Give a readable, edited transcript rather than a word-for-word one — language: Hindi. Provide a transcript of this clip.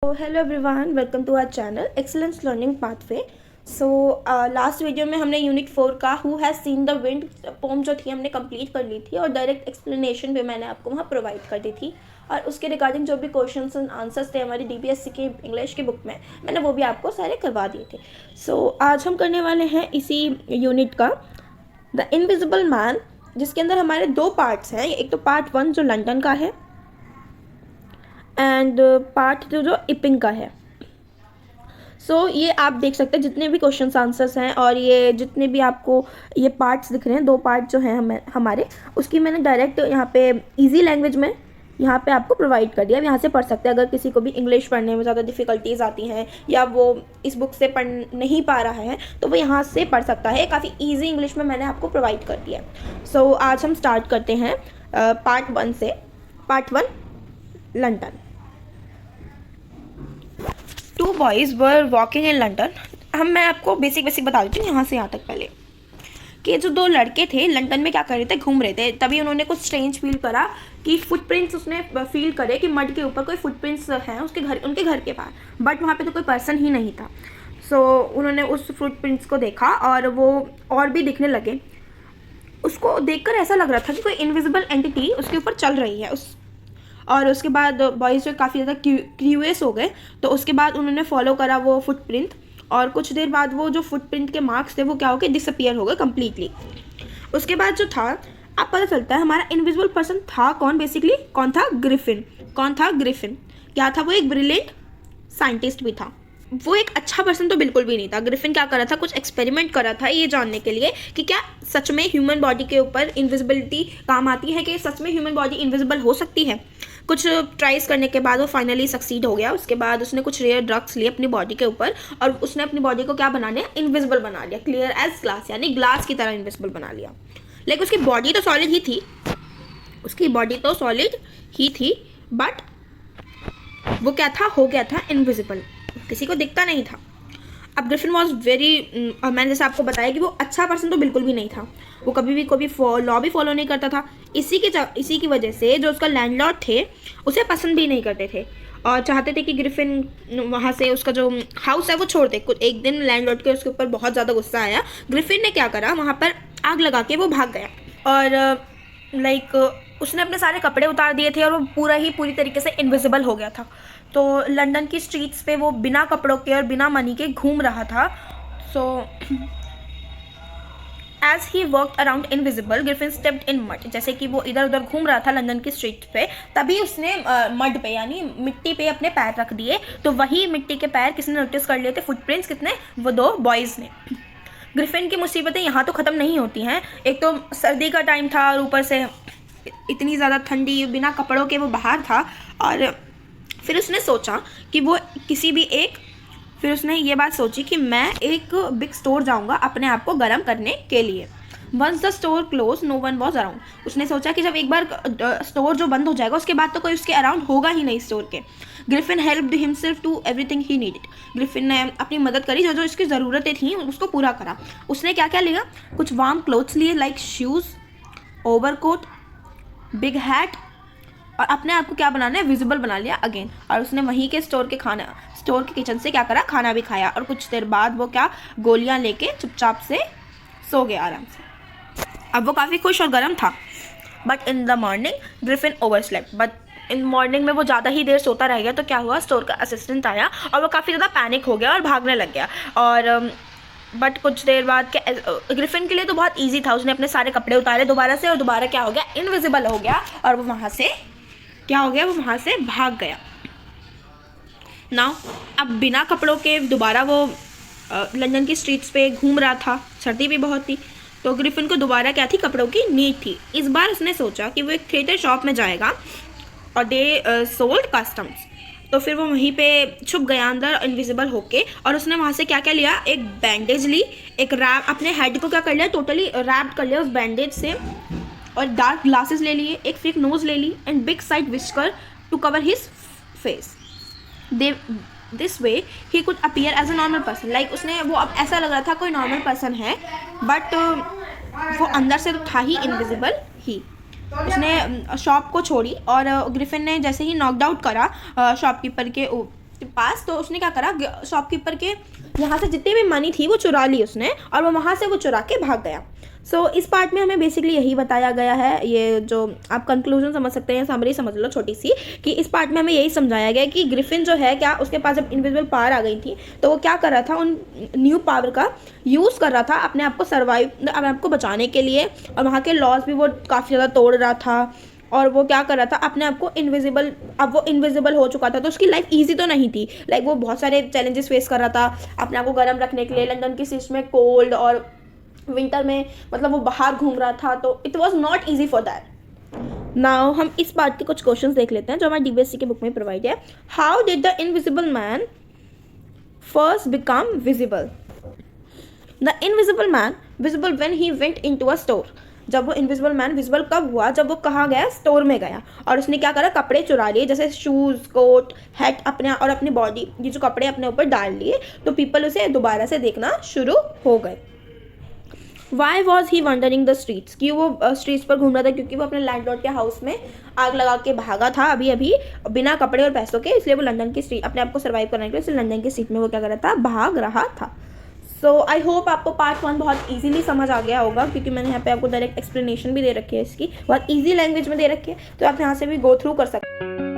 So hello everyone, welcome to our channel Excellence Learning Pathway. So last video में हमने यूनिट 4 का who has seen the wind poem जो थी हमने कंप्लीट कर ली थी और डायरेक्ट एक्सप्लेनेशन भी मैंने आपको वहाँ प्रोवाइड कर दी थी और उसके रिगार्डिंग जो भी क्वेश्चंस एंड आंसर्स थे हमारी DPSC की इंग्लिश की बुक में मैंने वो भी आपको सारे करवा दिए थे. सो आज हम करने वाले हैं इसी यूनिट का द इनविजिबल मैन, जिसके अंदर हमारे दो पार्ट्स हैं. एक तो पार्ट 1 जो लंदन का है एंड पार्ट 2 जो इपिंग का है. सो ये आप देख सकते हैं जितने भी क्वेश्चंस आंसर्स हैं और ये जितने भी आपको ये पार्ट्स दिख रहे हैं, दो पार्ट जो हैं हमारे उसकी मैंने डायरेक्ट यहाँ पे इजी लैंग्वेज में यहाँ पे आपको प्रोवाइड कर दिया. अब यहाँ से पढ़ सकते हैं. अगर किसी को भी इंग्लिश पढ़ने में ज़्यादा डिफ़िकल्टीज़ आती हैं या वो इस बुक से पढ़ नहीं पा रहा है तो वो यहाँ से पढ़ सकता है. काफ़ी ईजी इंग्लिश में मैंने आपको प्रोवाइड कर दिया. सो आज हम स्टार्ट करते हैं पार्ट 1 से. Part 1 London. Two boys were walking in London. मैं आपको बेसिक बता देती हूँ यहाँ से यहाँ तक पहले कि जो दो लड़के थे लंदन में क्या कर रहे थे, घूम रहे थे. तभी उन्होंने कुछ स्ट्रेंज फील करा कि फुटप्रिंट्स उसने फील करे कि मड के ऊपर कोई फुटप्रिंट्स हैं उनके घर के पास, बट वहाँ पे तो कोई पर्सन ही नहीं था. सो उन्होंने उस फुटप्रिंट्स को देखा और वो और भी दिखने लगे. उसको देखकर ऐसा लग रहा था कि कोई इनविजिबल एंटिटी उसके ऊपर चल रही है. और उसके बाद बॉयज़ जो काफ़ी ज़्यादा क्यूरियस हो गए तो उसके बाद उन्होंने फॉलो करा वो फुटप्रिंट और कुछ देर बाद वो जो फुटप्रिंट के मार्क्स थे वो क्या हो गए, डिसअपियर हो गए कम्प्लीटली. उसके बाद जो था अब पता चलता है हमारा इनविजिबल पर्सन था कौन. बेसिकली कौन था? ग्रिफिन. कौन था? ग्रिफिन. क्या था वो? एक ब्रिलियंट साइंटिस्ट भी था. वो एक अच्छा पर्सन तो बिल्कुल भी नहीं था. ग्रिफिन क्या कर रहा था? कुछ एक्सपेरिमेंट कर रहा था ये जानने के लिए कि क्या सच में ह्यूमन बॉडी के ऊपर इनविजिबिलिटी काम आती है, कि सच में ह्यूमन बॉडी इनविजिबल हो सकती है. कुछ ट्राइज करने के बाद वो फाइनली सक्सीड हो गया. उसके बाद उसने कुछ रेयर ड्रग्स लिए अपनी बॉडी के ऊपर और उसने अपनी बॉडी को क्या बना लिया? इनविजिबल बना लिया. क्लियर एज ग्लास, यानी ग्लास की तरह इनविजिबल बना लिया. लेकिन उसकी बॉडी तो सॉलिड ही थी. उसकी बॉडी तो सॉलिड ही थी बट वो क्या था? हो गया था इनविजिबल. किसी को दिखता नहीं था. अब ग्रिफिन वॉज वेरी, मैंने जैसे आपको बताया कि वो अच्छा पर्सन तो बिल्कुल भी नहीं था. वो कभी भी कोई लॉ भी फॉलो नहीं करता था. इसी की वजह से जो उसका लैंडलॉर्ड थे उसे पसंद भी नहीं करते थे और चाहते थे कि ग्रिफिन वहाँ से उसका जो हाउस है वो छोड़ दे. कुछ एक दिन लैंडलॉर्ड के उसके ऊपर बहुत ज़्यादा गुस्सा आया. ग्रिफिन ने क्या करा, वहाँ पर आग लगा के वो भाग गया और उसने अपने सारे कपड़े उतार दिए थे और वो पूरी तरीके से इनविजिबल हो गया था. तो लंदन की स्ट्रीट्स पे वो बिना कपड़ों के और बिना मनी के घूम रहा था. So as he worked around invisible Griffin stepped in mud. जैसे कि वो इधर उधर घूम रहा था लंदन की स्ट्रीट पे, तभी उसने मड पे यानी मिट्टी पे अपने पैर रख दिए. तो वही मिट्टी के पैर किसने नोटिस कर लिए थे? फुटप्रिंट्स. कितने? वो दो बॉयज़ ने. ग्रिफिन की मुसीबतें यहाँ तो ख़त्म नहीं होती हैं. एक तो सर्दी का टाइम था और ऊपर से इतनी ज़्यादा ठंडी, बिना कपड़ों के वो बाहर था. और फिर उसने सोचा कि वो फिर उसने ये बात सोची कि मैं एक बिग स्टोर जाऊंगा अपने आप को गर्म करने के लिए. Once the store close no one was around. उसने सोचा कि जब एक बार स्टोर जो बंद हो जाएगा उसके बाद तो कोई उसके अराउंड होगा ही नहीं स्टोर के. Griffin helped himself to everything he needed. Griffin ने अपनी मदद करी, जो जो इसकी ज़रूरतें थी उसको पूरा करा. उसने क्या क्या लिया? कुछ वार्म क्लोथ्स लिए like shoes, overcoat, big hat और अपने आप को क्या बनाना है? विजिबल बना लिया अगेन. और उसने वहीं के स्टोर के किचन से क्या करा? खाना भी खाया. और कुछ देर बाद वो क्या गोलियां लेके चुपचाप से सो गया आराम से. अब वो काफ़ी खुश और गर्म था. But in the morning Griffin overslept. But in morning में वो ज़्यादा ही देर सोता रह गया. तो क्या हुआ? स्टोर का असिस्टेंट आया और वो काफ़ी ज़्यादा पैनिक हो गया और भागने लग गया. और बट कुछ देर बाद ग्रिफिन के लिए तो बहुत ईजी था. उसने अपने सारे कपड़े उतारे दोबारा से और दोबारा क्या हो गया? इनविजिबल हो गया. और वो वहाँ से क्या हो गया? वो वहाँ से भाग गया. नाउ अब बिना कपड़ों के दोबारा वो लंदन की स्ट्रीट्स पे घूम रहा था. सर्दी भी बहुत थी तो ग्रिफिन को दोबारा क्या थी? कपड़ों की नीड थी. इस बार उसने सोचा कि वो एक थिएटर शॉप में जाएगा और दे सोल्ड कस्टम्स. तो फिर वो वहीं पे छुप गया अंदर इनविजिबल होके. और उसने वहाँ से क्या क्या लिया? एक बैंडेज ली, एक रैप, अपने हेड को क्या कर लिया? टोटली रैप्ड कर लिया उस बैंडेज से. और डार्क ग्लासेस ले लिए, एक फेक नोज ले ली and big side whisker to cover his face. This way he could appear as a normal person. Like उसने वो अब ऐसा लग रहा था कोई नॉर्मल पर्सन है बट वो अंदर से तो था ही इनविजिबल ही. उसने शॉप को छोड़ी और ग्रिफिन ने जैसे ही नॉकड आउट करा शॉपकीपर के पास, तो उसने क्या करा, शॉपकीपर के यहाँ से जितनी भी मनी थी वो चुरा ली उसने, और वो वहाँ से वो चुरा के भाग गया। सो इस पार्ट में हमें बेसिकली यही बताया गया है, ये जो आप कंक्लूजन समझ सकते हैं, समरी समझ लो छोटी सी, कि इस पार्ट में हमें यही समझाया गया कि ग्रिफिन जो है क्या, उसके पास जब इनविजिबल पावर आ गई थी तो वो क्या कर रहा था, उन न्यू पावर का यूज़ कर रहा था अपने आप को सर्वाइव, अपने आप को बचाने के लिए, और वहाँ के लॉज भी वो काफ़ी ज़्यादा तोड़ रहा था, और वो क्या कर रहा था अपने आप को इनविजिबल, अब वो इनविजिबल हो चुका था तो उसकी लाइफ इजी तो नहीं थी, लाइक वो बहुत सारे चैलेंजेस फेस कर रहा था अपने आप को गर्म रखने के लिए, लंदन की सिटी में कोल्ड और विंटर में, मतलब वो बाहर घूम रहा था, तो it was not easy for that. Now हम इस पार्ट के कुछ क्वेश्चंस देख लेते हैं जो हमारे डीबीएससी के बुक में प्रोवाइड है। How did the invisible man first become visible? The invisible man visible when he went into a store. जब वो इनविजिबल मैन विजिबल कब हुआ, जब वो कहाँ गया, स्टोर में गया, और उसने क्या करा, कपड़े चुरा लिए, जैसे शूज़, कोट, हैट अपने और अपनी बॉडी, ये जो कपड़े अपने ऊपर डाल लिए, तो पीपल उसे दोबारा से देखना शुरू हो गए। Why was he wondering the streets? क्यों वो स्ट्रीट्स पर घूम रहा था? क्योंकि वो अपने लैंडलॉर्ड के हाउस में आग लगा के भागा था अभी अभी बिना कपड़े और पैसों के, इसलिए वो लंदन की स्ट्रीट, अपने आप को सर्वाइव करने के लिए इसलिए लंदन की स्ट्रीट में वो क्या कर रहा था, भाग रहा था। सो आई होप आपको पार्ट 1 बहुत इजीली समझ आ गया होगा, क्योंकि मैंने यहाँ पे आपको डायरेक्ट एक्सप्लेनेशन भी दे रखी है, इसकी बहुत ईजी लैंग्वेज में दे रखी है, तो आप यहाँ से भी गो थ्रू कर सकते हैं।